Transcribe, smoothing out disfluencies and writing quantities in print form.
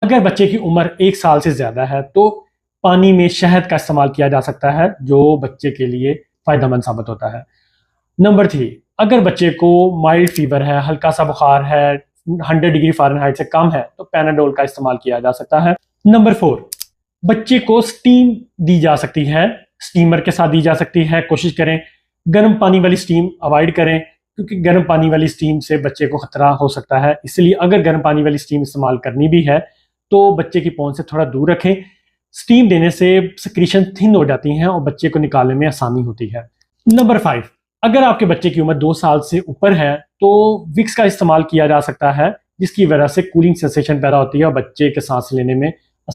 अगर बच्चे की उम्र 1 साल से ज़्यादा है तो पानी में शहद का इस्तेमाल किया जा सकता है, जो बच्चे के लिए फ़ायदेमंद साबित होता है। नंबर 3, अगर बच्चे को माइल्ड फीवर है, हल्का सा बुखार है, 100 डिग्री फ़ारेनहाइट से कम है, तो पैनाडोल का इस्तेमाल किया जा सकता है। नंबर 4, बच्चे को स्टीम दी जा सकती है, स्टीमर के साथ दी जा सकती है। कोशिश करें गर्म पानी वाली स्टीम अवॉइड करें, क्योंकि गर्म पानी वाली स्टीम से बच्चे को खतरा हो सकता है। इसलिए अगर गर्म पानी वाली स्टीम इस्तेमाल करनी भी है तो बच्चे की पहुंच से थोड़ा दूर रखें। स्टीम देने से सिक्रीशन थिन हो जाती हैं और बच्चे को निकालने में आसानी होती है। नंबर 5, अगर आपके बच्चे की उम्र 2 साल से ऊपर है तो विक्स का इस्तेमाल किया जा सकता है, जिसकी वजह से कूलिंग सेंसेशन पैदा होती है और बच्चे के सांस लेने में